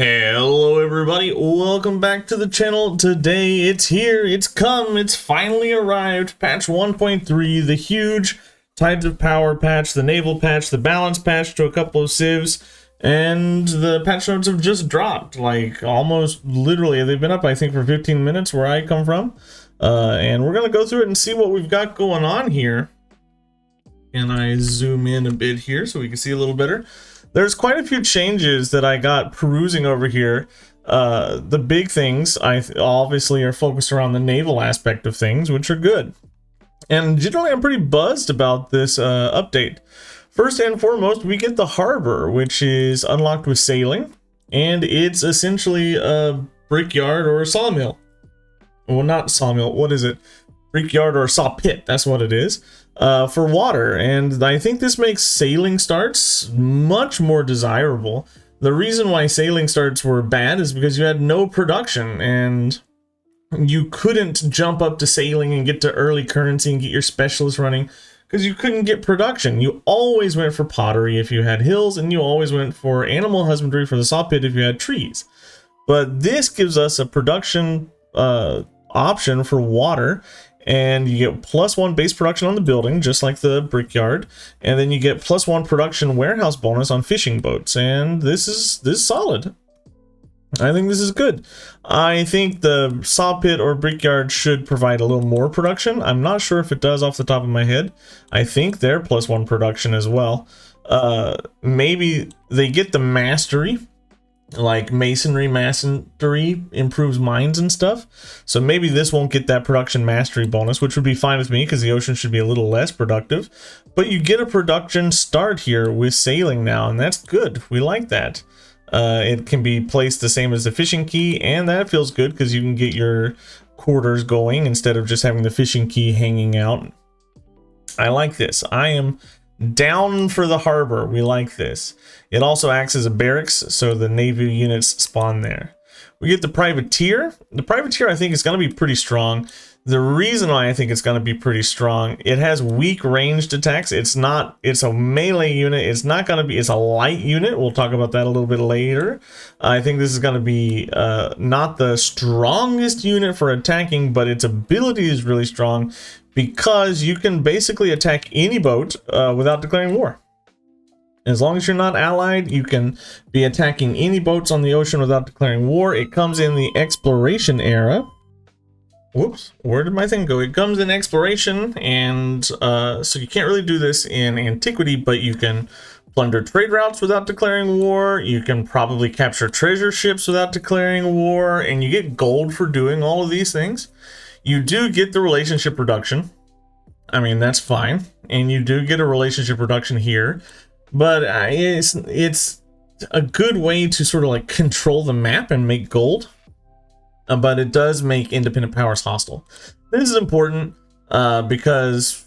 Hello everybody, welcome back to the channel. Today it's here, it's come, it's finally arrived. Patch 1.3, the huge Tides of Power patch, the Naval patch, the balance patch to a couple of civs, and the patch notes have just dropped. Like almost literally, they've been up I think for 15 minutes where I come from. And we're gonna go through it and see what we've got going on here. And I zoom in a bit here so we can see a little better. There's quite a few changes that I got perusing over here. The big things obviously are focused around the naval aspect of things, which are good. And generally I'm pretty buzzed about this update. First and foremost, we get the harbor, which is unlocked with sailing. And it's essentially a brickyard or a sawmill. Well, not sawmill, what is it? Brickyard or a saw pit, that's what it is. For water, and I think this makes sailing starts much more desirable. The reason why sailing starts were bad is because you had no production, and you couldn't jump up to sailing and get to early currency and get your specialists running, because you couldn't get production. You always went for pottery if you had hills, and you always went for animal husbandry for the saw pit if you had trees. But this gives us a production option for water, and you get +1 base production on the building, just like the brickyard, and then you get +1 production warehouse bonus on fishing boats, and this is solid. I think this is good. I think the saw pit or brickyard should provide a little more production. I'm not sure if it does off the top of my head. I think they're +1 production as well. Maybe they get the mastery, like mastery improves mines and stuff, so maybe this won't get that production mastery bonus, which would be fine with me because the ocean should be a little less productive. But you get a production start here with sailing now, and that's good. We like that. It can be placed the same as the fishing key, and that feels good because you can get your quarters going instead of just having the fishing key hanging out. I like this. I am down for the harbor. We like this. It also acts as a barracks, so the Navy units spawn there. We get the privateer. The privateer I think is going to be pretty strong. The reason why I think it's going to be pretty strong, it has weak ranged attacks. It's a melee unit. It's a light unit. We'll talk about that a little bit later. I think this is going to be not the strongest unit for attacking, but its ability is really strong because you can basically attack any boat without declaring war. As long as you're not allied, you can be attacking any boats on the ocean without declaring war. It comes in the exploration era. Whoops, where did my thing go? It comes in exploration, and so you can't really do this in antiquity, but you can plunder trade routes without declaring war. You can probably capture treasure ships without declaring war, and you get gold for doing all of these things. You do get the relationship reduction. I mean, that's fine. And you do get a relationship reduction here. But it's a good way to sort of like control the map and make gold. But it does make independent powers hostile. This is important because,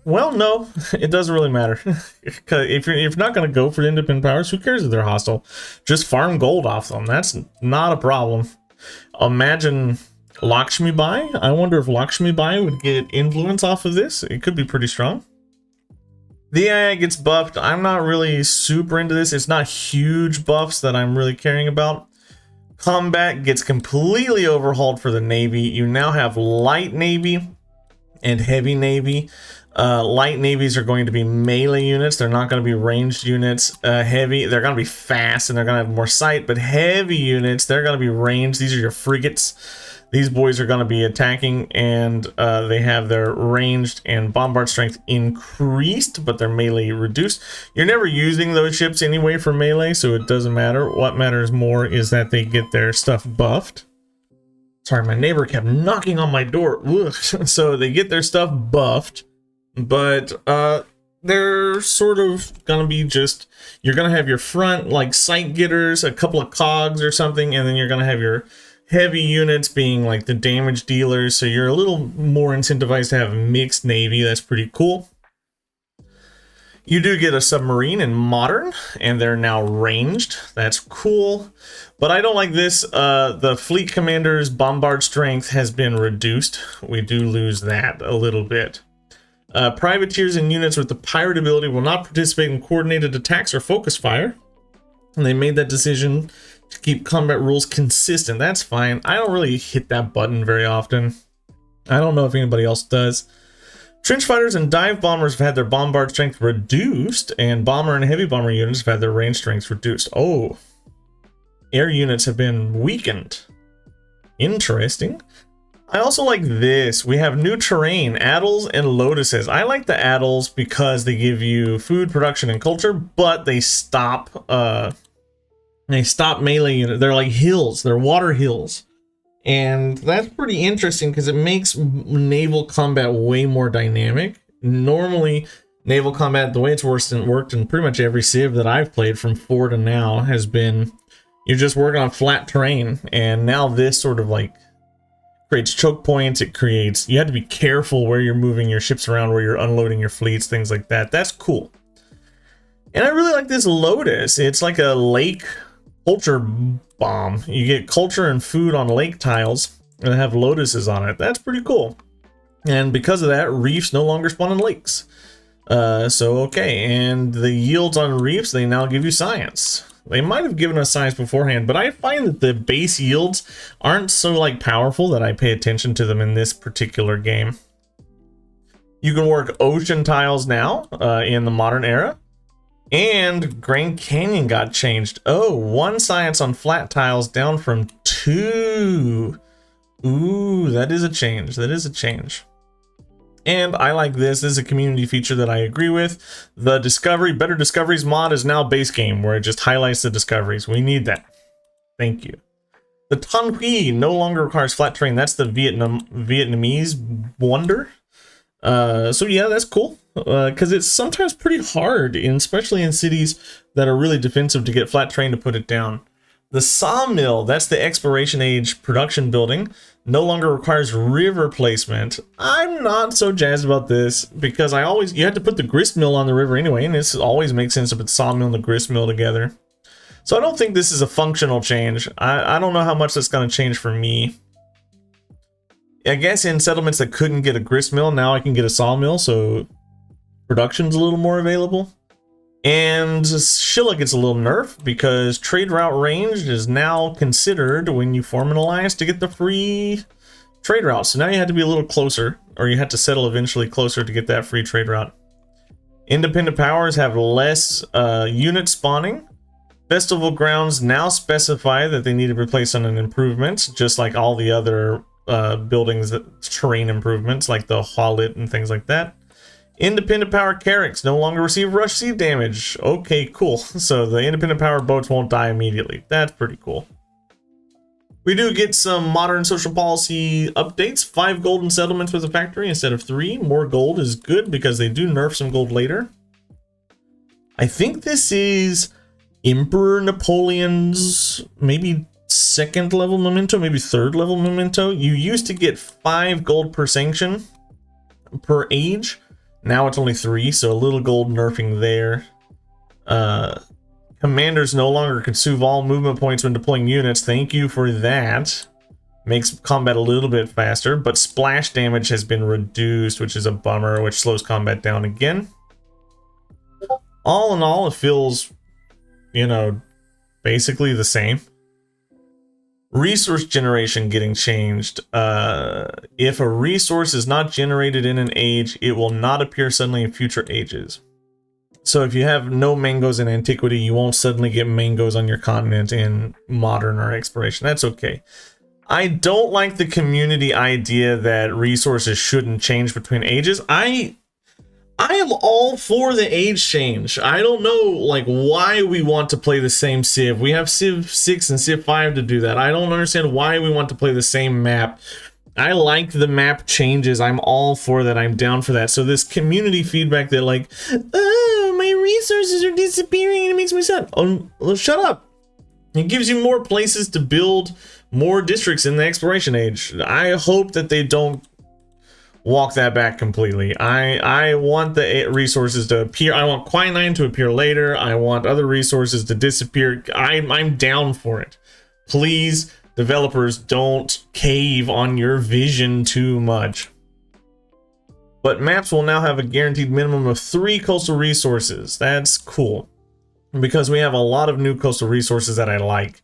well, no, it doesn't really matter. if you're not going to go for independent powers, who cares if they're hostile? Just farm gold off them. That's not a problem. Imagine Lakshmi Bai. I wonder if Lakshmi Bai would get influence off of this. It could be pretty strong. The AI gets buffed. I'm not really super into this. It's not huge buffs that I'm really caring about. Combat gets completely overhauled for the Navy. You now have light Navy and heavy Navy. Light navies are going to be melee units. They're not going to be ranged units. Heavy, they're going to be fast and they're going to have more sight. But heavy units, they're going to be ranged. These are your frigates. These boys are going to be attacking, and they have their ranged and bombard strength increased, but their melee reduced. You're never using those ships anyway for melee, so it doesn't matter. What matters more is that they get their stuff buffed. Sorry, my neighbor kept knocking on my door. Ugh. So they get their stuff buffed, but they're sort of going to be just, you're going to have your front, like, sight getters, a couple of cogs or something, and then you're going to have your heavy units being like the damage dealers, so you're a little more incentivized to have a mixed navy. That's pretty cool. You do get a submarine in modern, and they're now ranged. That's cool, but I don't like this. The fleet commander's bombard strength has been reduced. We do lose that a little bit. Privateers and units with the pirate ability will not participate in coordinated attacks or focus fire. And they made that decision to keep combat rules consistent. That's fine. I don't really hit that button very often. I don't know if anybody else does. Trench fighters and dive bombers have had their bombard strength reduced, and bomber and heavy bomber units have had their range strengths reduced. Oh, air units have been weakened. Interesting. I also like this. We have new terrain, adults and lotuses. I like the adults because they give you food production and culture, but they stop melee units. They're like hills. They're water hills. And that's pretty interesting because it makes naval combat way more dynamic. Normally, naval combat, the way it's worked in pretty much every Civ that I've played from 4 to now, has been you're just working on flat terrain. And now this sort of like creates choke points. It creates, you have to be careful where you're moving your ships around, where you're unloading your fleets, things like that. That's cool. And I really like this Lotus. It's like a lake culture bomb. You get culture and food on lake tiles and have lotuses on it. That's pretty cool. And because of that, reefs no longer spawn in lakes. So okay, and the yields on reefs, they now give you science. They might have given us science beforehand, but I find that the base yields aren't so like powerful that I pay attention to them in this particular game. You can work ocean tiles now in the modern era. And Grand Canyon got changed. Oh, 1 science on flat tiles down from 2. Ooh, that is a change. That is a change. And I like this. This is a community feature that I agree with. The Discovery, Better Discoveries mod is now base game, where it just highlights the discoveries. We need that. Thank you. The Tan Huy no longer requires flat terrain. That's the Vietnamese wonder. So yeah, that's cool. Because it's sometimes pretty hard, especially in cities that are really defensive, to get flat terrain to put it down. The Sawmill, that's the Exploration Age production building, no longer requires river placement. I'm not so jazzed about this because you had to put the grist mill on the river anyway, and this always makes sense to put the sawmill and the grist mill together. So I don't think this is a functional change. I don't know how much that's going to change for me. I guess in settlements that couldn't get a grist mill, now I can get a sawmill, so production's a little more available. And Shilla gets a little nerf because trade route range is now considered when you form an alliance to get the free trade route. So now you had to be a little closer, or you had to settle eventually closer to get that free trade route. Independent powers have less unit spawning. Festival grounds now specify that they need to be placed on an improvement, just like all the other buildings, terrain improvements like the Hawlit and things like that. Independent power carracks no longer receive rush sea damage. Okay, cool. So the independent power boats won't die immediately. That's pretty cool. We do get some modern social policy updates. 5 golden settlements with a factory instead of 3. More gold is good because they do nerf some gold later. I think this is Emperor Napoleon's maybe 2nd level memento, maybe 3rd level memento. You used to get 5 gold per sanction per age. Now it's only 3, so a little gold nerfing there. Commanders no longer consume all movement points when deploying units. Thank you for that. Makes combat a little bit faster, but splash damage has been reduced, which is a bummer, which slows combat down again. All in all, it feels, you know, basically the same. Resource generation getting changed. If a resource is not generated in an age, it will not appear suddenly in future ages. So if you have no mangoes in antiquity, you won't suddenly get mangoes on your continent in modern or exploration. That's okay. I don't like the community idea that resources shouldn't change between ages. I am all for the age change. I don't know like why we want to play the same Civ. We have Civ 6 and Civ 5 to do that. I don't understand why we want to play the same map. I like the map changes. I'm all for that. I'm down for that. So this community feedback that like, oh, my resources are disappearing and it makes me sad. Oh, well, shut up. It gives you more places to build more districts in the exploration age. I hope that they don't walk that back completely. I want the resources to appear. I want quinine to appear later. I want other resources to disappear. I'm down for it. Please, developers, don't cave on your vision too much. But maps will now have a guaranteed minimum of 3 coastal resources. That's cool, because we have a lot of new coastal resources that I like.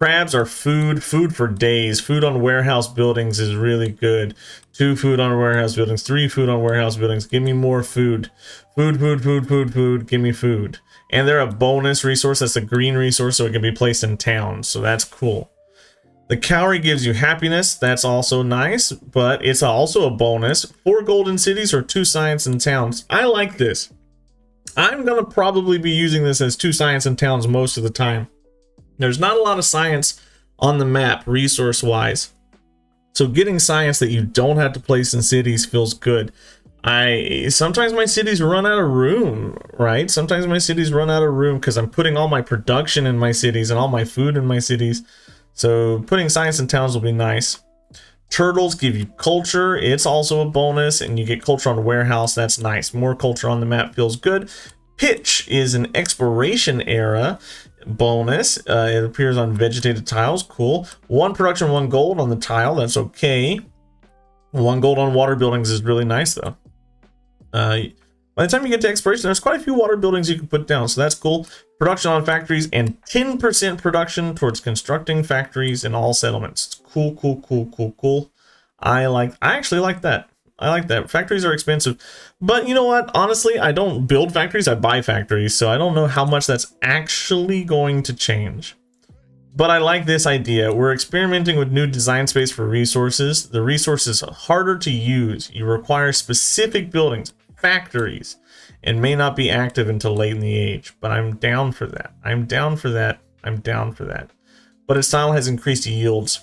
Crabs are food for days. Food on warehouse buildings is really good. 2 food on warehouse buildings, 3 food on warehouse buildings. Give me more food. Food. Give me food. And they're a bonus resource. That's a green resource, so it can be placed in towns. So that's cool. The cowrie gives you happiness. That's also nice, but it's also a bonus. 4 golden cities or 2 science and towns. I like this. I'm gonna probably be using this as 2 science and towns most of the time. There's not a lot of science on the map resource-wise. So getting science that you don't have to place in cities feels good. Sometimes my cities run out of room, right? Sometimes my cities run out of room because I'm putting all my production in my cities and all my food in my cities. So putting science in towns will be nice. Turtles give you culture. It's also a bonus, and you get culture on warehouse. That's nice. More culture on the map feels good. Pitch is an exploration era bonus. It appears on vegetated tiles. Cool. 1 production, 1 gold on the tile. That's okay. 1 gold on water buildings is really nice, though. By the time you get to exploration, there's quite a few water buildings you can put down, so that's cool. Production on factories and 10% production towards constructing factories in all settlements. Cool. I actually like that. I like that. Factories are expensive, but you know what? Honestly, I don't build factories, I buy factories, so I don't know how much that's actually going to change. But I like this idea. We're experimenting with new design space for resources. The resource is harder to use. You require specific buildings, factories, and may not be active until late in the age. But I'm down for that. I'm down for that. But its style has increased yields.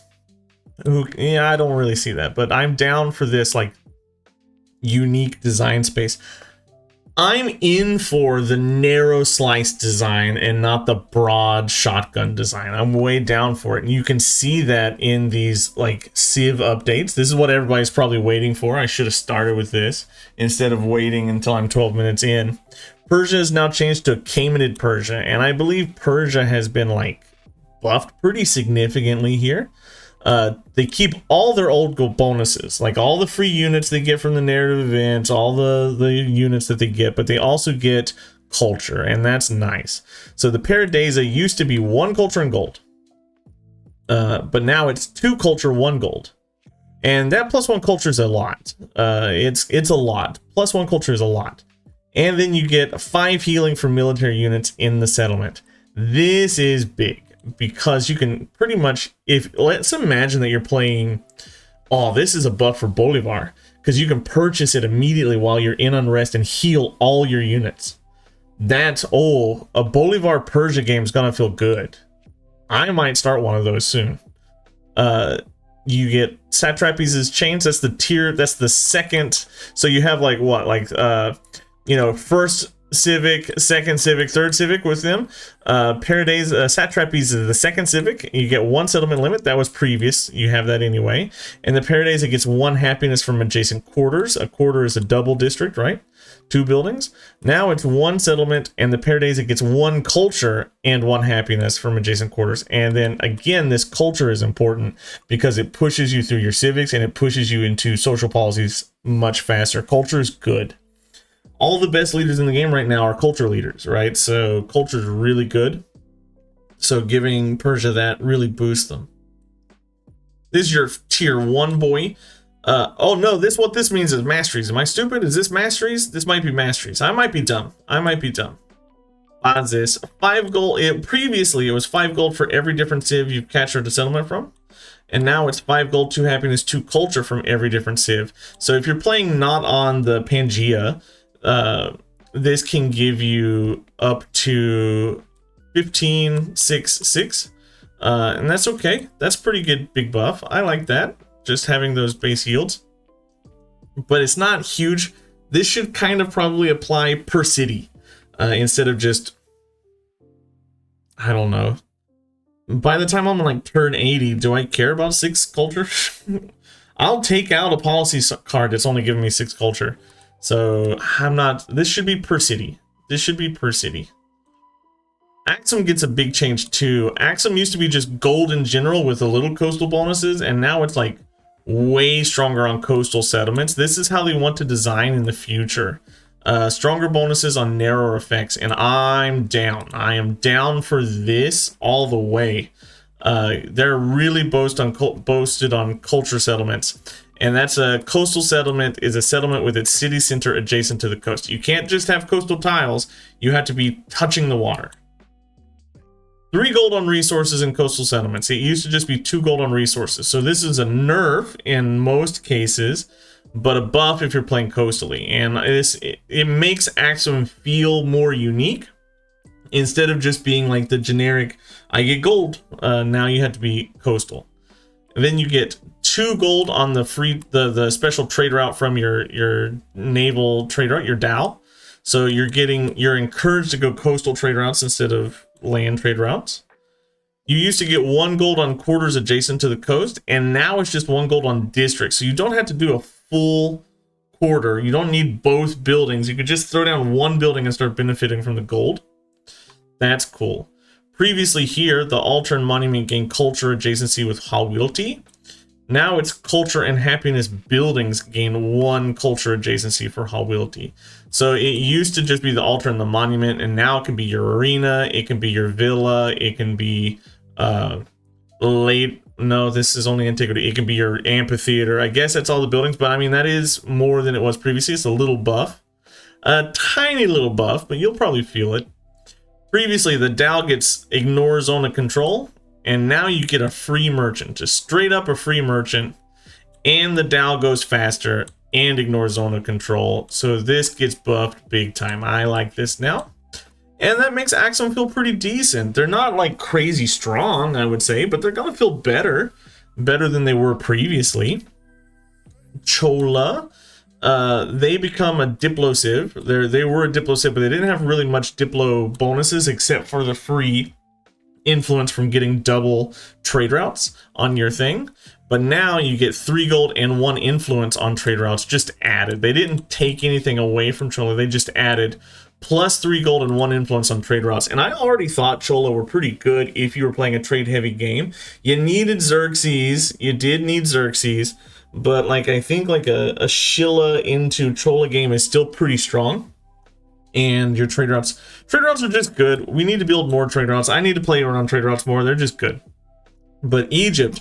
Yeah, I don't really see that, but I'm down for this like unique design space. I'm in for the narrow slice design and not the broad shotgun design. I'm way down for it. And you can see that in these like Civ updates. This is what everybody's probably waiting for. I should have started with this instead of waiting until I'm 12 minutes in. Persia is now changed to Caymanid Persia, and I believe Persia has been like buffed pretty significantly here. They keep all their old bonuses, like all the free units they get from the narrative events, all the units that they get, but they also get culture, and that's nice. So the Paradisa used to be 1 culture and gold, but now it's 2 culture, 1 gold, and that +1 culture is a lot. It's a lot. +1 culture is a lot, and then you get 5 healing for military units in the settlement. This is big. Because you can pretty much, let's imagine that you're playing, this is a buff for Bolivar, because you can purchase it immediately while you're in unrest and heal all your units. That's, a Bolivar Persia game is gonna feel good. I might start one of those soon. You get Satrapies' chains, that's the tier, that's the second, so you have like what, like, first civic, second civic, third civic with them. Paradise Satrapies is the second civic. You get 1 settlement limit. That was previous. You have that anyway. And the Paradise, it gets 1 happiness from adjacent quarters. A quarter is a double district, right? 2 buildings. Now it's 1 settlement, and the Paradise, it gets 1 culture and 1 happiness from adjacent quarters. And then again, this culture is important because it pushes you through your civics and it pushes you into social policies much faster. Culture is good. All the best leaders in the game right now are culture leaders, right? So culture is really good. So giving Persia that really boosts them. This is your tier 1 boy. Oh no, what this means is masteries. Am I stupid? Is this masteries? This might be masteries. I might be dumb. This 5 gold. Previously it was 5 gold for every different civ you've captured a settlement from. And now it's 5 gold, 2 happiness, 2 culture from every different civ. So if you're playing not on the Pangea, this can give you up to 15, 6, 6, and that's okay. That's pretty good big buff. I like that, just having those base yields, but it's not huge. This should kind of probably apply per city instead of just, I don't know. By the time I'm like turn 80, do I care about 6 culture? I'll take out a policy card that's only giving me 6 culture. So I'm not, this should be per city. Aksum gets a big change too. Aksum used to be just gold in general with a little coastal bonuses, and now it's like way stronger on coastal settlements. This is how they want to design in the future. Stronger bonuses on narrower effects, and I'm down. I am down for this all the way. They're really boasted on culture settlements. And that's a coastal settlement is a settlement with its city center adjacent to the coast. You can't just have coastal tiles. You have to be touching the water. 3 gold on resources in coastal settlements. It used to just be 2 gold on resources. So this is a nerf in most cases, but a buff if you're playing coastally. And it makes Aksum feel more unique instead of just being like the generic, I get gold. Now you have to be coastal. And then you get 2 gold on the the special trade route from your naval trade route, your Dao. So you're encouraged to go coastal trade routes instead of land trade routes. You used to get 1 gold on quarters adjacent to the coast, and now it's just 1 gold on districts. So you don't have to do a full quarter. You don't need both buildings. You could just throw down 1 building and start benefiting from the gold. That's cool. Previously here, the altar and monument gained culture adjacency with Hawilti. Now it's culture and happiness buildings gain 1 culture adjacency for Hawilti. So it used to just be the altar and the monument, and now it can be your arena, it can be your villa, it can be no, this is only antiquity. It can be your amphitheater. I guess that's all the buildings, but I mean, that is more than it was previously. It's a little buff. A tiny little buff, but you'll probably feel it. Previously, the Dao gets ignore zone of control, and now you get a free merchant, just straight up a free merchant, and the Dao goes faster and ignores zone of control. So this gets buffed big time. I like this now. And that makes Aksum feel pretty decent. They're not like crazy strong, I would say, but they're gonna feel better than they were previously. Chola. They become a diplosive. They were a diplosive, but they didn't have really much diplo bonuses except for the free influence from getting double trade routes on your thing. But now you get 3 gold and 1 influence on trade routes just added. They didn't take anything away from Chola. They just added plus 3 gold and 1 influence on trade routes. And I already thought Chola were pretty good if you were playing a trade heavy game. You needed Xerxes. You did need Xerxes. But like I think like a Shilla into Chola game is still pretty strong. And your trade routes are just good. We need to build more trade routes. I need to play around trade routes more. They're just good. But Egypt,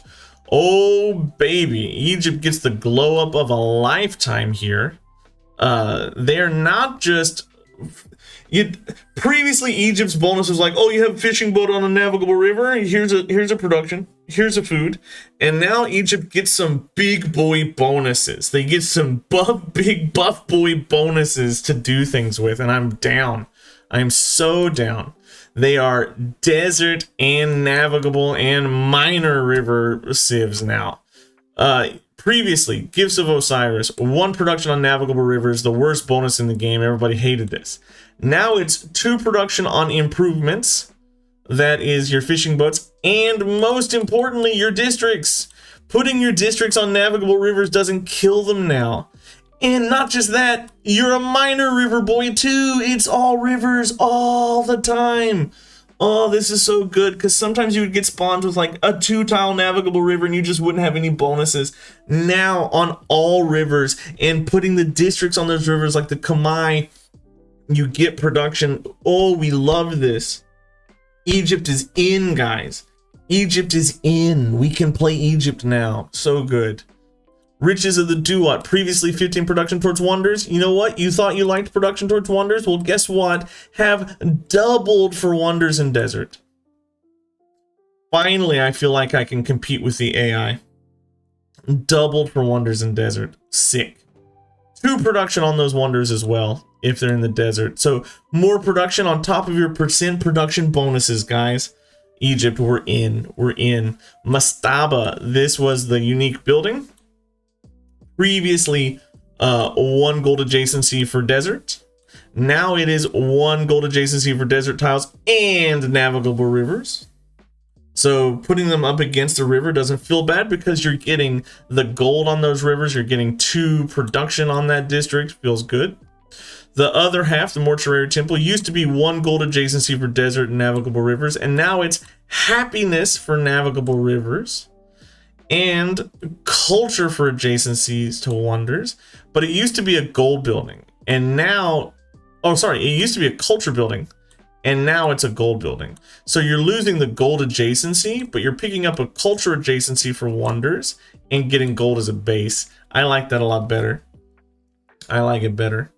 oh baby, Egypt gets the glow up of a lifetime here. They're not just previously Egypt's bonus was like, oh, you have a fishing boat on a navigable river, here's a production, here's a food. And now Egypt gets some big boy bonuses. They get some big buff boy bonuses to do things with, and I'm down. I'm so down. They are desert and navigable and minor river civs now. Previously, Gifts of Osiris, 1 production on navigable rivers, the worst bonus in the game. Everybody hated this. Now it's 2 production on improvements. That is your fishing boats, and most importantly, your districts. Putting your districts on navigable rivers doesn't kill them now. And not just that, you're a minor river boy too. It's all rivers all the time. Oh, this is so good, because sometimes you would get spawned with like a 2-tile navigable river and you just wouldn't have any bonuses. Now on all rivers, and putting the districts on those rivers like the Kamai, you get production. Oh, we love this. Egypt is in, guys. Egypt is in. We can play Egypt now. So good. Riches of the Duat, previously 15 production towards wonders. You know what? You thought you liked production towards wonders? Well, guess what? Have doubled for wonders in desert. Finally, I feel like I can compete with the AI. Doubled for wonders in desert. Sick. 2 production on those wonders as well, if they're in the desert. So more production on top of your percent production bonuses, guys. Egypt, we're in. We're in. Mastaba, this was the unique building. Previously 1 gold adjacency for desert. Now it is 1 gold adjacency for desert tiles and navigable rivers. So putting them up against the river doesn't feel bad because you're getting the gold on those rivers. You're getting 2 production on that district. Feels good. The other half, the Mortuary Temple, used to be 1 gold adjacency for desert and navigable rivers. And now it's happiness for navigable rivers. And culture for adjacencies to wonders. But it used to be a gold building. And now, oh sorry, it used to be a culture building. and now it's a gold building. So you're losing the gold adjacency, but you're picking up a culture adjacency for wonders and getting gold as a base. I like that a lot better. I like it better.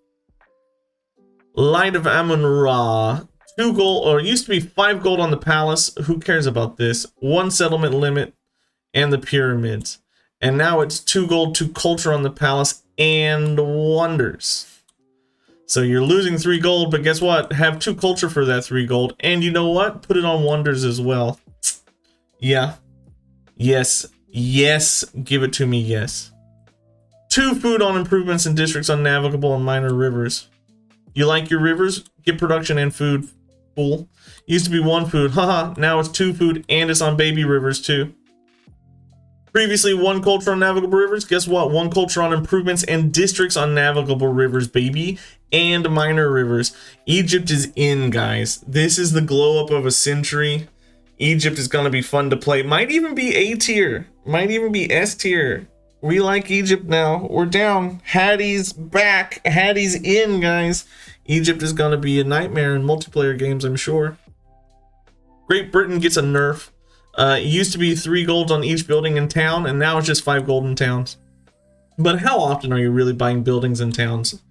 Light of Amun-Ra. 2 gold, or it used to be 5 gold on the palace. Who cares about this? 1 settlement limit and the pyramids. And now it's 2 gold, 2 culture on the palace and wonders. So you're losing 3 gold, but guess what? Have 2 culture for that 3 gold. And you know what? Put it on wonders as well. Yeah. Yes. Yes. Give it to me. Yes. 2 food on improvements in districts on navigable and minor rivers. You like your rivers? Get production and food. Fool. Used to be 1 food. Haha. Now it's 2 food and it's on baby rivers too. Previously 1 culture on navigable rivers. Guess what? 1 culture on improvements and districts on navigable rivers, baby. And minor rivers. Egypt is in, guys. This is the glow up of a century. Egypt is going to be fun to play. Might even be A tier. Might even be S tier. We like Egypt now. We're down. Hattie's back. Hattie's in, guys. Egypt is going to be a nightmare in multiplayer games, I'm sure. Great Britain gets a nerf. It used to be 3 golds on each building in town, and now it's just 5 gold in towns. But how often are you really buying buildings in towns?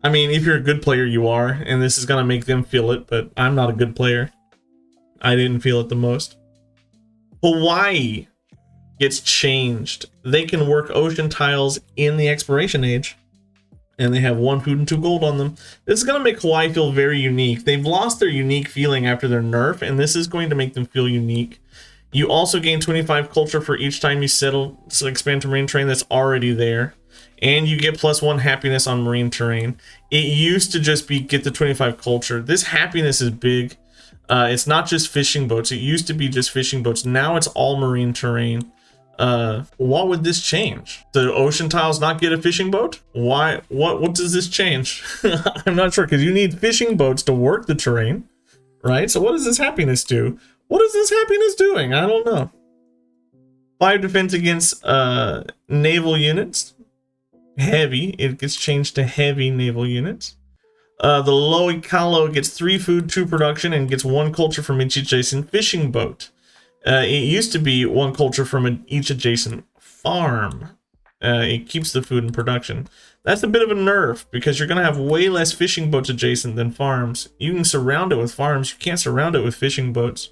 I mean, if you're a good player, you are, and this is going to make them feel it, but I'm not a good player. I didn't feel it the most. Hawaii gets changed. They can work ocean tiles in the exploration age, and they have 1 food and 2 gold on them. This is going to make Hawaii feel very unique. They've lost their unique feeling after their nerf, and this is going to make them feel unique. You also gain 25 culture for each time you settle, so expand to marine terrain that's already there. And you get +1 happiness on marine terrain. It used to just be get the 25 culture. This happiness is big. It's not just fishing boats. It used to be just fishing boats. Now it's all marine terrain. What would this change? The ocean tiles not get a fishing boat? Why? What does this change? I'm not sure, because you need fishing boats to work the terrain, right? So what does this happiness do? What is this happiness doing? I don't know. 5 defense against naval units. Heavy. It gets changed to heavy naval units. The Loikalo gets 3 food, 2 production, and gets 1 culture from each adjacent fishing boat. It used to be 1 culture from each adjacent farm. It keeps the food in production. That's a bit of a nerf, because you're going to have way less fishing boats adjacent than farms. You can surround it with farms. You can't surround it with fishing boats.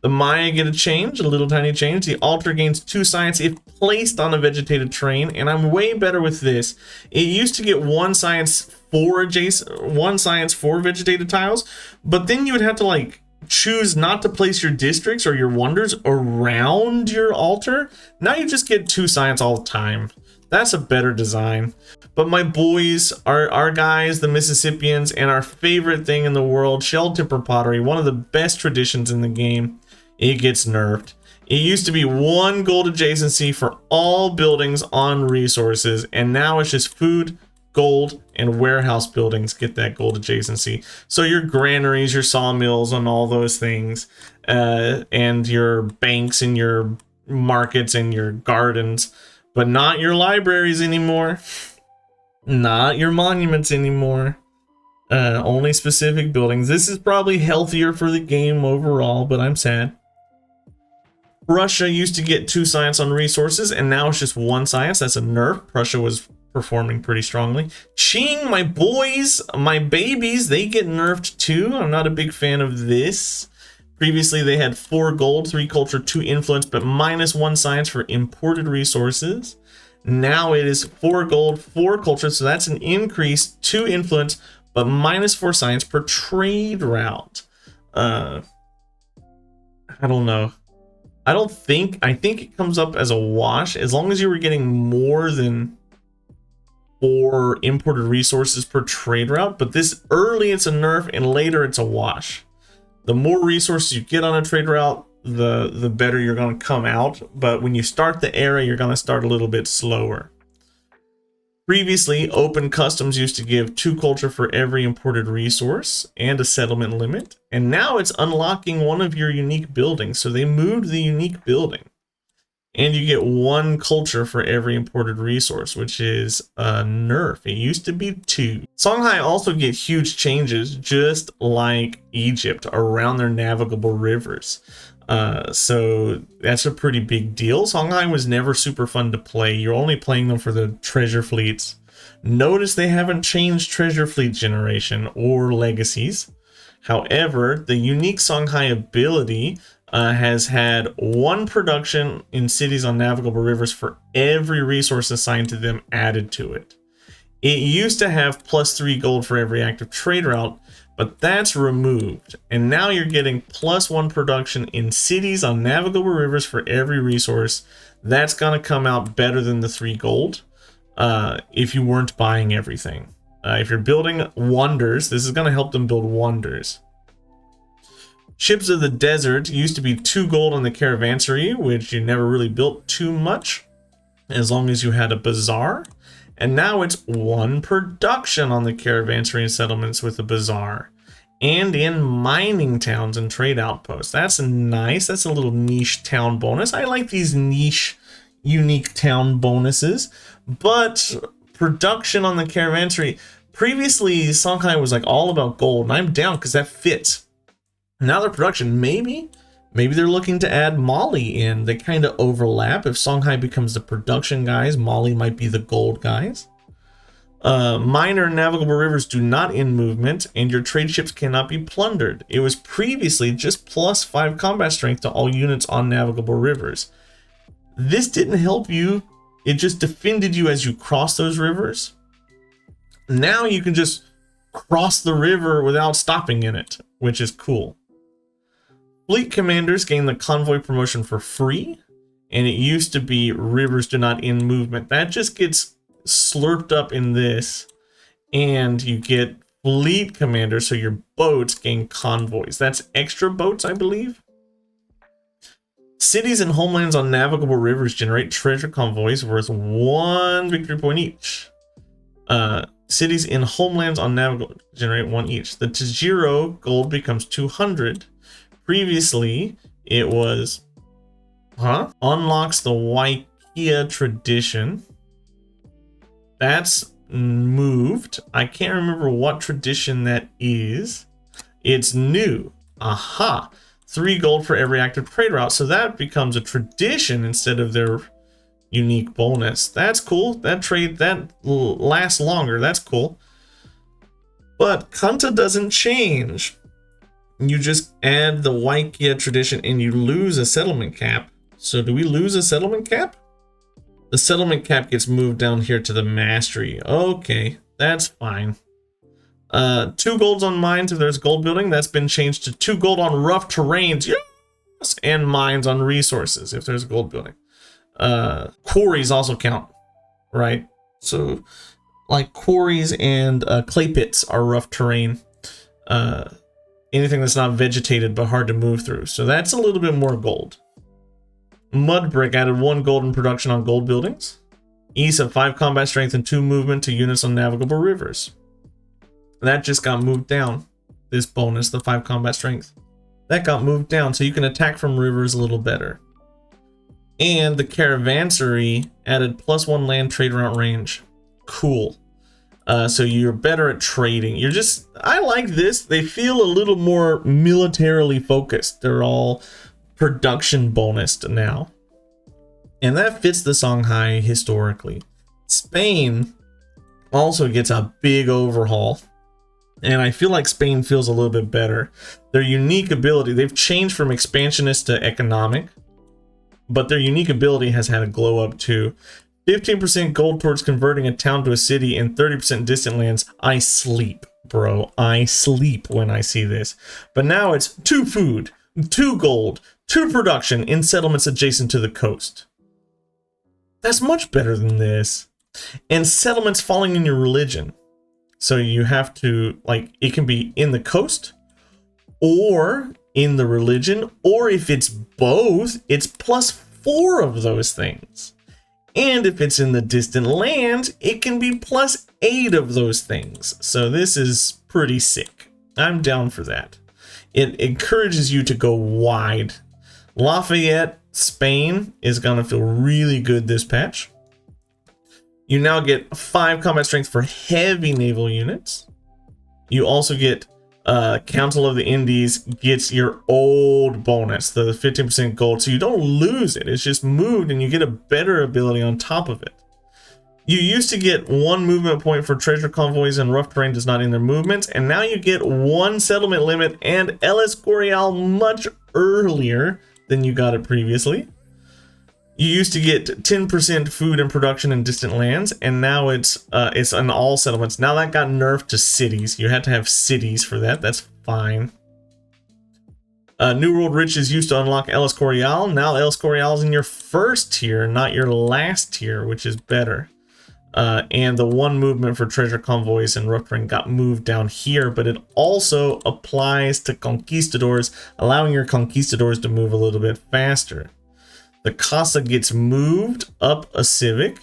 The Maya get a change, a little tiny change. The altar gains 2 science if placed on a vegetated terrain, and I'm way better with this. It used to get 1 science for vegetated tiles, but then you would have to like choose not to place your districts or your wonders around your altar. Now you just get 2 science all the time. That's a better design. But my boys, our guys, the Mississippians, and our favorite thing in the world, shell tipper pottery, one of the best traditions in the game, it gets nerfed. It used to be 1 gold adjacency for all buildings on resources, and now it's just food, gold, and warehouse buildings get that gold adjacency. So your granaries, your sawmills, and all those things, and your banks and your markets and your gardens, but not your libraries anymore. Not your monuments anymore. Only specific buildings. This is probably healthier for the game overall, but I'm sad. Russia used to get 2 science on resources, and now it's just 1 science. That's a nerf. Prussia was performing pretty strongly. Qing, my boys, my babies, they get nerfed too. I'm not a big fan of this. Previously, they had 4 gold, 3 culture, 2 influence, but -1 science for imported resources. Now it is 4 gold, 4 culture, so that's an increase, 2 influence, but -4 science per trade route. I don't know. I think it comes up as a wash as long as you were getting more than 4 imported resources per trade route, but this early it's a nerf and later it's a wash. The more resources you get on a trade route, the better you're going to come out, but when you start the era, you're going to start a little bit slower. Previously, open customs used to give 2 culture for every imported resource and a settlement limit, and now it's unlocking one of your unique buildings, so they moved the unique building. And you get 1 culture for every imported resource, which is a nerf. It used to be 2. Songhai also get huge changes, just like Egypt, around their navigable rivers. So that's a pretty big deal. Songhai was never super fun to play. You're only playing them for the treasure fleets. Notice they haven't changed treasure fleet generation or legacies. However, the unique Songhai ability has had 1 production in cities on navigable rivers for every resource assigned to them added to it. It used to have +3 gold for every active trade route, but that's removed. And now you're getting +1 production in cities on navigable rivers for every resource. That's going to come out better than the 3 gold if you weren't buying everything. If you're building wonders, this is going to help them build wonders. Ships of the Desert used to be 2 gold on the Caravanserai, which you never really built too much, as long as you had a bazaar. And now it's 1 production on the Caravanserai and settlements with a bazaar. And in mining towns and trade outposts. That's nice. That's a little niche town bonus. I like these niche, unique town bonuses. But production on the Caravanserai, previously Songhai was like all about gold, and I'm down because that fits. Now their production, maybe they're looking to add Mali in. They kind of overlap. If Songhai becomes the production guys, Mali might be the gold guys. Minor and navigable rivers do not end movement, and your trade ships cannot be plundered. It was previously just +5 combat strength to all units on navigable rivers. This didn't help you. It just defended you as you cross those rivers. Now you can just cross the river without stopping in it, which is cool. Fleet commanders gain the convoy promotion for free, and it used to be rivers do not end movement. That just gets slurped up in this, and you get fleet commanders, so your boats gain convoys. That's extra boats, I believe. Cities and homelands on navigable rivers generate treasure convoys worth 1 victory point each. Cities in homelands on navigable generate 1 each. The Tajiro gold becomes 200. Previously, it was, unlocks the Waikia tradition. That's moved. I can't remember what tradition that is. It's new. 3 gold for every active trade route. So that becomes a tradition instead of their unique bonus. That's cool. That trade, that lasts longer. That's cool. But Kanta doesn't change. You just add the Waikia tradition and you lose a settlement cap. So do we lose a settlement cap? The settlement cap gets moved down here to the mastery. Okay, that's fine. 2 golds on mines if there's gold building. That's been changed to 2 gold on rough terrains. Yes! And mines on resources if there's gold building. Quarries also count, right? So like quarries and clay pits are rough terrain. Anything that's not vegetated but hard to move through. So that's a little bit more gold. Mud Brick added 1 gold in production on gold buildings. Issa 5 combat strength and 2 movement to units on navigable rivers. That just got moved down. This bonus, the 5 combat strength. That got moved down so you can attack from rivers a little better. And the Caravanserai added +1 land trade route range. Cool. So you're better at trading. I like this. They feel a little more militarily focused. They're all production bonused now. And that fits the Songhai historically. Spain also gets a big overhaul. And I feel like Spain feels a little bit better. Their unique ability, they've changed from expansionist to economic. But their unique ability has had a glow up too. 15% gold towards converting a town to a city and 30% distant lands. I sleep, bro. I sleep when I see this. But now it's 2 food, 2 gold, 2 production in settlements adjacent to the coast. That's much better than this. And settlements falling in your religion. So you have to, like, it can be in the coast or in the religion, or if it's both, it's +4 of those things. And if it's in the distant land, it can be +8 of those things. So this is pretty sick. I'm down for that. It encourages you to go wide. Lafayette, Spain is going to feel really good this patch. You now get 5 combat strength for heavy naval units. You also get Council of the Indies gets your old bonus, the 15% gold, so you don't lose it. It's just moved and you get a better ability on top of it. You used to get 1 movement point for treasure convoys and rough terrain does not end their movements, and now you get 1 settlement limit and El Escorial much earlier than you got it previously. You used to get 10% food and production in distant lands, and now it's on all settlements. Now that got nerfed to cities. You had to have cities for that. That's fine. New World Riches used to unlock El Escorial. Now El Escorial is in your first tier, not your last tier, which is better. And the 1 movement for treasure convoys and rough terrain got moved down here, but it also applies to conquistadors, allowing your conquistadors to move a little bit faster. The Casa gets moved up a civic,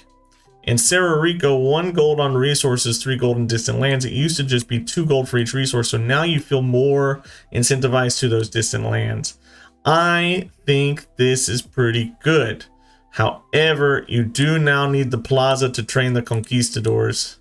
and Cerro Rico 1 gold on resources, 3 gold in distant lands. It used to just be 2 gold for each resource, so now you feel more incentivized to those distant lands. I think this is pretty good. However, you do now need the plaza to train the conquistadors,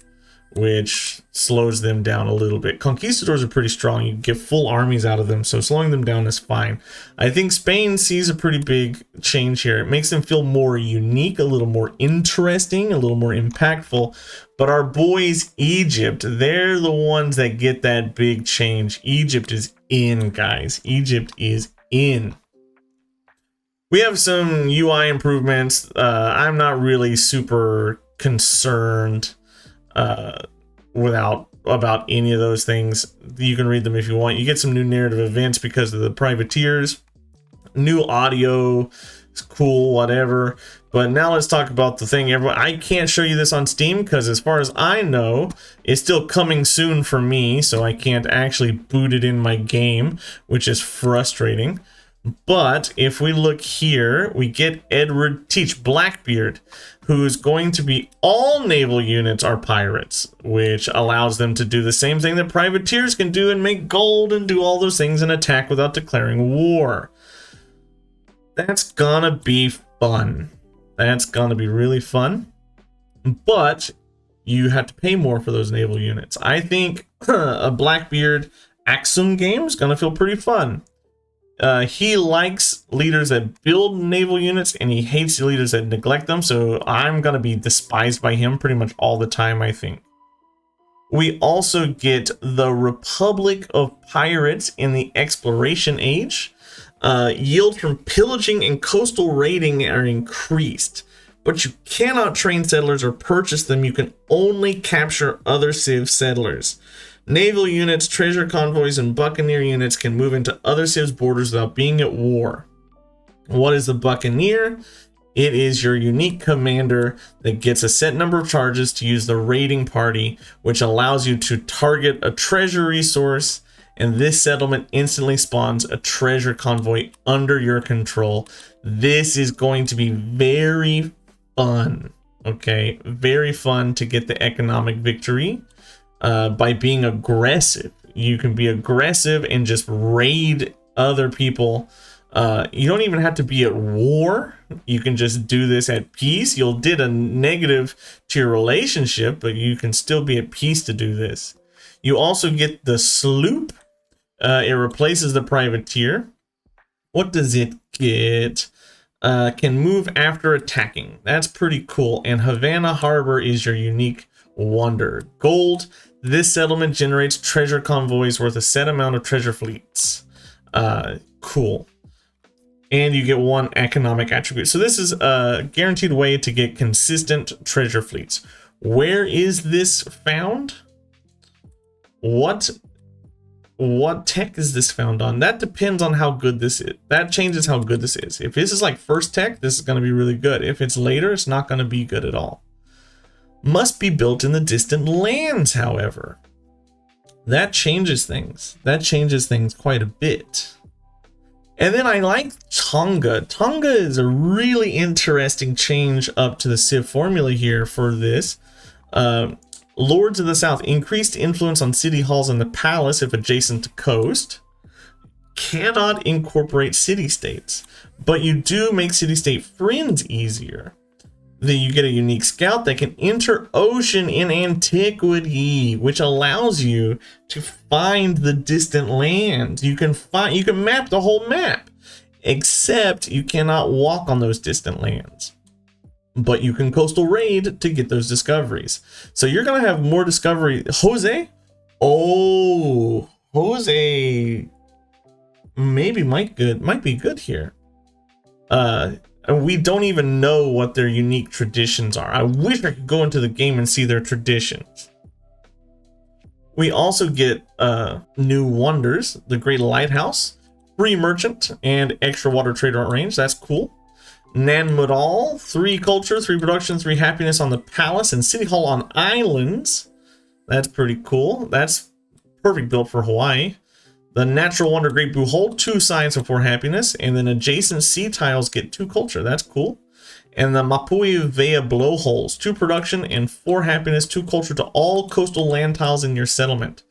which slows them down a little bit. Conquistadors are pretty strong. You get full armies out of them, so slowing them down is fine. I think Spain sees a pretty big change here. It makes them feel more unique, a little more interesting, a little more impactful. But our boys, Egypt, they're the ones that get that big change. Egypt is in, guys. Egypt is in. We have some UI improvements. I'm not really super concerned about any of those things. You can read them if you want. You get some new narrative events because of the privateers. New audio is cool, whatever. But now let's talk about the thing. I can't show you this on Steam because as far as I know, it's still coming soon for me, so I can't actually boot it in my game, which is frustrating. But if we look here, we get Edward Teach Blackbeard, who's going to be all naval units are pirates, which allows them to do the same thing that privateers can do and make gold and do all those things and attack without declaring war. That's gonna be fun. That's gonna be really fun. But you have to pay more for those naval units. I think a Blackbeard Aksum game is gonna feel pretty fun. He likes leaders that build naval units and he hates the leaders that neglect them, so I'm gonna be despised by him pretty much all the time, I think. We also get the Republic of Pirates in the Exploration Age. Yield from pillaging and coastal raiding are increased, but you cannot train settlers or purchase them. You can only capture other Civ settlers. Naval units, treasure convoys, and buccaneer units can move into other Civ's borders without being at war. What is the buccaneer? It is your unique commander that gets a set number of charges to use the raiding party, which allows you to target a treasure resource, and this settlement instantly spawns a treasure convoy under your control. This is going to be very fun, okay? Very fun to get the economic victory. By being aggressive. You can be aggressive and just raid other people. You don't even have to be at war. You can just do this at peace. You'll did a negative to your relationship, but you can still be at peace to do this. You also get the sloop. It replaces the privateer. What does it get? Can move after attacking. That's pretty cool. And Havana Harbor is your unique wonder. Gold. This settlement generates treasure convoys worth a set amount of treasure fleets. Cool. And you get 1 economic attribute. So this is a guaranteed way to get consistent treasure fleets. Where is this found? What tech is this found on? That depends on how good this is. That changes how good this is. If this is like first tech, this is going to be really good. If it's later, it's not going to be good at all. Must be built in the distant lands, however. That changes things. That changes things quite a bit. And then I like Tonga. Tonga is a really interesting change up to the Civ formula here for this. Lords of the South, increased influence on city halls and the palace if adjacent to coast. cannot incorporate city-states, but you do make city-state friends easier. Then you get a unique scout that can enter ocean in antiquity, which allows you to find the distant lands. You can map the whole map, except you cannot walk on those distant lands. But you can coastal raid to get those discoveries. So you're gonna have more discovery. Jose? Oh, Jose maybe might be good here. And we don't even know what their unique traditions are. I wish I could go into the game and see their traditions. We also get new wonders, the Great Lighthouse, free merchant, and extra water trader at range. That's cool. Naval, 3 culture, 3 production, 3 happiness on the palace, and city hall on islands. That's pretty cool. That's perfect built for Hawaii. The natural wonder Great Blue Hole, 2 science and 4 happiness, and then adjacent sea tiles get 2 culture. That's cool. And the Mapui Vea blowholes, 2 production and 4 happiness, 2 culture to all coastal land tiles in your settlement.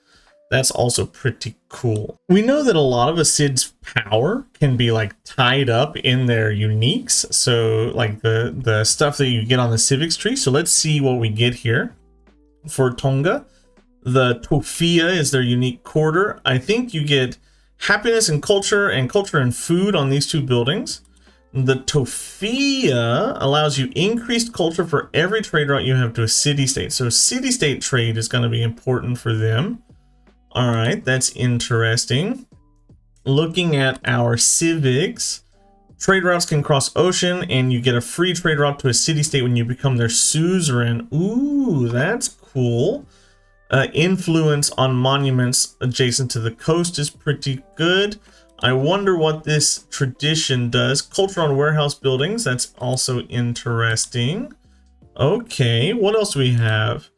That's also pretty cool. We know that a lot of a Cid's power can be like tied up in their uniques. So like the stuff that you get on the civics tree. So let's see what we get here. For Tonga, the Tofia is their unique quarter. I think you get happiness and culture and food on these 2 buildings. The Tofia allows you increased culture for every trade route you have to a city-state. So city-state trade is going to be important for them. All right, that's interesting. Looking at our civics, trade routes can cross ocean, and you get a free trade route to a city-state when you become their suzerain. Ooh, that's cool. Influence on monuments adjacent to the coast is pretty good. I wonder what this tradition does. Culture on warehouse buildings, that's also interesting. Okay, what else do we have?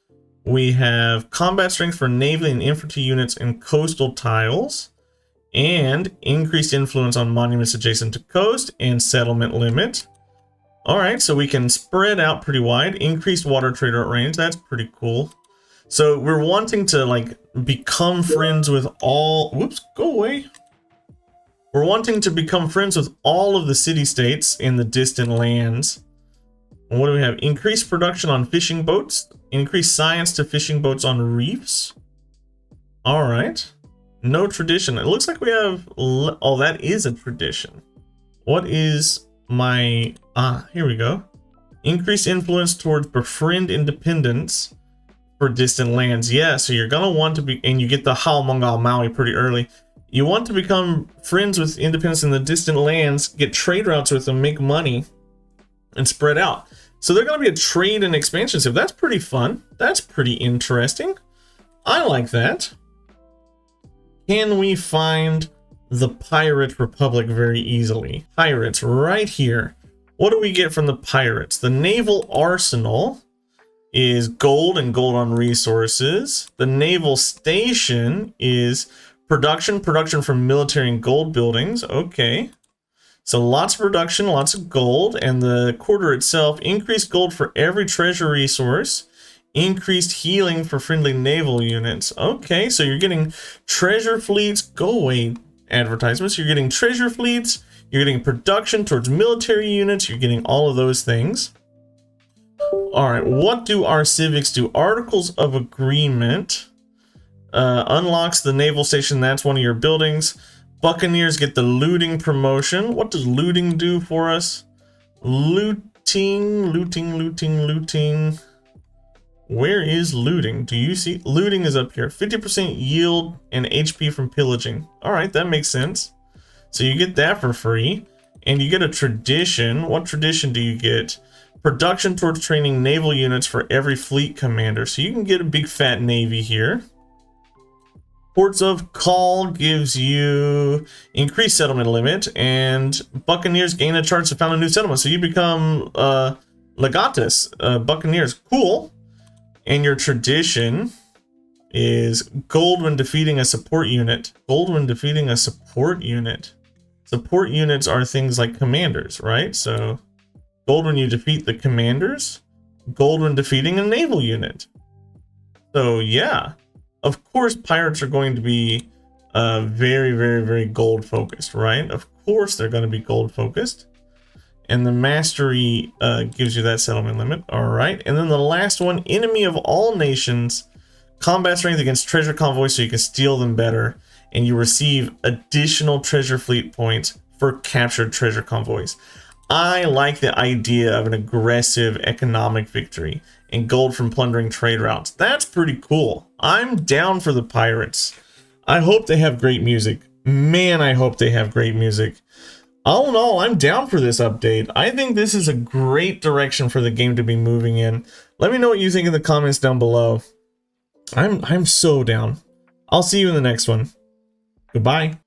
We have combat strength for naval and infantry units and coastal tiles, and increased influence on monuments adjacent to coast and settlement limit. All right, so we can spread out pretty wide. Increased water trader at range, that's pretty cool. So we're wanting to like become friends with all, whoops, go away. We're wanting to become friends with all of the city-states in the distant lands. And what do we have? Increased production on fishing boats. Increased science to fishing boats on reefs. All right. No tradition. It looks like we have... Oh, that is a tradition. What is my... here we go. Increased influence towards befriend independence for distant lands. Yeah, so you're going to want to be... And you get the Hao Maui pretty early. You want to become friends with independence in the distant lands, get trade routes with them, make money, and spread out. So they're going to be a trade and expansion civ. That's pretty fun. That's pretty interesting. I like that. Can we find the Pirate Republic very easily? Pirates right here. What do we get from the pirates? The naval arsenal is gold and gold on resources. The naval station is production from military and gold buildings. Okay. So lots of production, lots of gold, and the quarter itself, increased gold for every treasure resource, increased healing for friendly naval units. Okay, so you're getting treasure fleets, go away advertisements, you're getting treasure fleets, you're getting production towards military units, you're getting all of those things. All right, what do our civics do? Articles of Agreement unlocks the naval station, that's one of your buildings. Buccaneers get the looting promotion. What does looting do for us? Looting. Where is looting? Do you see? Looting is up here. 50% yield and HP from pillaging. All right, that makes sense. So you get that for free. And you get a tradition. What tradition do you get? Production towards training naval units for every fleet commander. So you can get a big fat navy here. Ports of Call gives you increased settlement limit, and Buccaneers gain a chance to found a new settlement. So you become Legatus, Buccaneers. Cool. And your tradition is gold when defeating a support unit. Gold when defeating a support unit. Support units are things like commanders, right? So gold when you defeat the commanders. Gold when defeating a naval unit. So yeah. Of course, pirates are going to be very, very, very gold focused, right? Of course they're going to be gold focused. And the mastery gives you that settlement limit. All right. And then the last one, enemy of all nations, combat strength against treasure convoys so you can steal them better. And you receive additional treasure fleet points for captured treasure convoys. I like the idea of an aggressive economic victory and gold from plundering trade routes. That's pretty cool. I'm down for the pirates. I hope they have great music. Man, I hope they have great music. All in all, I'm down for this update. I think this is a great direction for the game to be moving in. Let me know what you think in the comments down below. I'm so down. I'll see you in the next one. Goodbye.